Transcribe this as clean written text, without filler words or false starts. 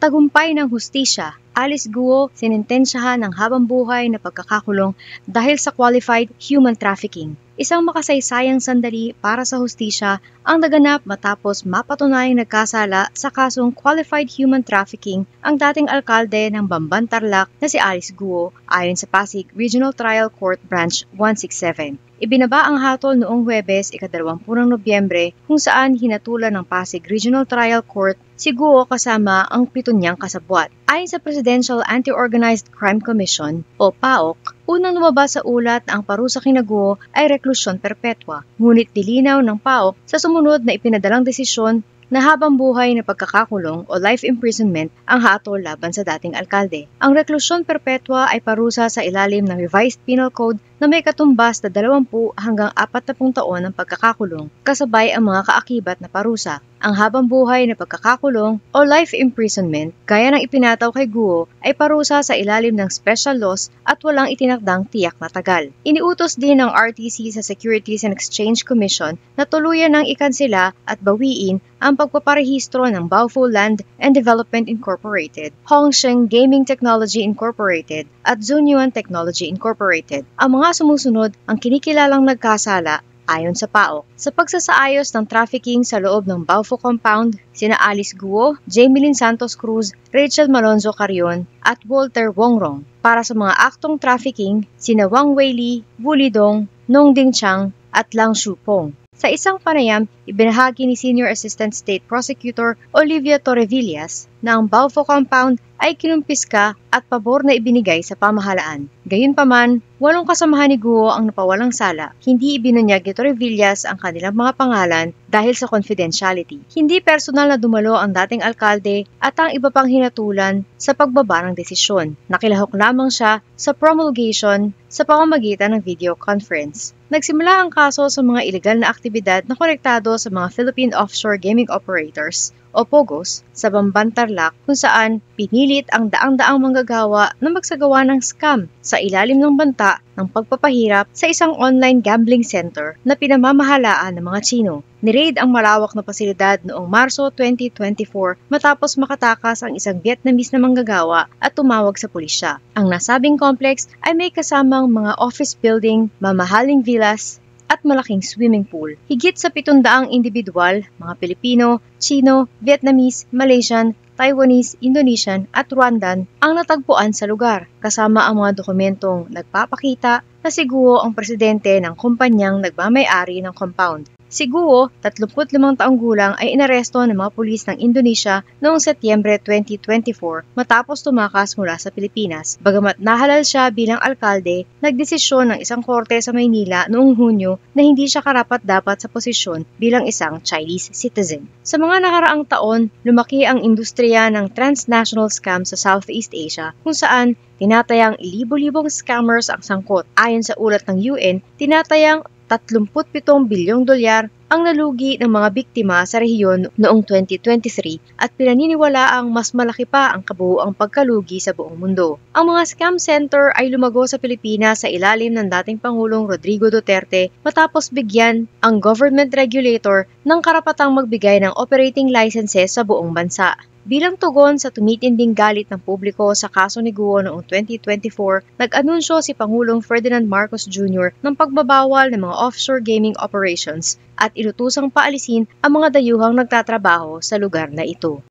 Tagumpay ng hustisya, Alice Guo sinintensyahan ng habang-buhay na pagkakakulong dahil sa qualified human trafficking. Isang makasaysayang sandali para sa hustisya ang naganap matapos mapatunayang nagkasala sa kasong qualified human trafficking ang dating alkalde ng Bamban Tarlac na si Alice Guo ayon sa Pasig Regional Trial Court Branch 167. Ibinaba ang hatol noong Huwebes, ika-20 ng Nobyembre, kung saan hinatulan ng Pasig Regional Trial Court si Guo kasama ang 7 niyang kasabwat. Ayon sa Presidential Anti-Organized Crime Commission o PAOC, unang lumabas sa ulat na ang parusa kina Guo ay reklusyon perpetua. Ngunit dilinaw ng PAOC sa sumunod na ipinadalang desisyon na habang buhay na pagkakakulong o life imprisonment ang hatol laban sa dating alkalde. Ang reklusyon perpetua ay parusa sa ilalim ng Revised Penal Code na may katumbas na 20 hanggang 40 taon ng pagkakakulong, kasabay ang mga kaakibat na parusa. Ang habang buhay na pagkakakulong o life imprisonment, gaya ng ipinataw kay Guo, ay parusa sa ilalim ng special laws at walang itinakdang tiyak na tagal. Iniutos din ng RTC sa Securities and Exchange Commission na tuluyan ng ikansela at bawiin ang pagpaparehistro ng Baofu Land and Development Incorporated, Hongsheng Gaming Technology Incorporated at Zunyuan Technology Incorporated. Ang mga sumusunod ang kinikilalang nagkasala ayon sa PAOC. Sa pagsasaayos ng trafficking sa loob ng Baofu Compound, sina Alice Guo, Jamelyn Santos Cruz, Rachel Malonzo Carrion at Walter Wongrong. Para sa mga aktong trafficking, sina Wang Weili, Wu Lidong, Nong Ding Chang at Lang Shupong. Sa isang panayam, ibinahagi ni Senior Assistant State Prosecutor Olivia Torrevillas na ang Baofu Compound ay kinumpiska at pabor na ibinigay sa pamahalaan. Gayunpaman, 8 kasamahan ni Guo ang napawalang sala. Hindi ibinunyag ni Torrevillas ang kanilang mga pangalan dahil sa confidentiality. Hindi personal na dumalo ang dating alkalde at ang iba pang hinatulan sa pagbaba ng desisyon. Nakilahok lamang siya sa promulgation sa pamamagitan ng video conference. Nagsimula ang kaso sa mga ilegal na aktibidad na konektado sa mga Philippine Offshore Gaming Operators o POGOs sa Bamban Tarlac kung saan pinilit ang daang-daang manggagawa na magsagawa ng scam sa ilalim ng banta ng pagpapahirap sa isang online gambling center na pinamamahalaan ng mga Tsino. Ni-raid ang malawak na pasilidad noong Marso 2024 matapos makatakas ang isang Vietnamese na manggagawa at tumawag sa pulisya. Ang nasabing complex ay may kasamang mga office building, mamahaling villas, at malaking swimming pool. Higit sa 700 individual, mga Pilipino, Chino, Vietnamese, Malaysian, Taiwanese, Indonesian at Rwandan ang natagpuan sa lugar, kasama ang mga dokumentong nagpapakita na si Guo ang presidente ng kumpanyang nagmamay-ari ng compound. Si Guo, 35 taong gulang, ay inaresto ng mga pulis ng Indonesia noong Setyembre 2024 matapos tumakas mula sa Pilipinas. Bagamat nahalal siya bilang alkalde, nagdesisyon ng isang korte sa Maynila noong Hunyo na hindi siya karapat-dapat sa posisyon bilang isang Chinese citizen. Sa mga nakaraang taon, lumaki ang industriya ng transnational scam sa Southeast Asia kung saan tinatayang libo-libong scammers ang sangkot. Ayon sa ulat ng UN, tinatayang 37 bilyong dolyar ang nalugi ng mga biktima sa rehiyon noong 2023 at pinaniniwala ang mas malaki pa ang kabuuang pagkalugi sa buong mundo. Ang mga scam center ay lumago sa Pilipinas sa ilalim ng dating Pangulong Rodrigo Duterte matapos bigyan ang government regulator ng karapatang magbigay ng operating licenses sa buong bansa. Bilang tugon sa tumitinding galit ng publiko sa kaso ni Guo noong 2024, nag-anunsyo si Pangulong Ferdinand Marcos Jr. ng pagbabawal ng mga offshore gaming operations at inutusang paalisin ang mga dayuhang nagtatrabaho sa lugar na ito.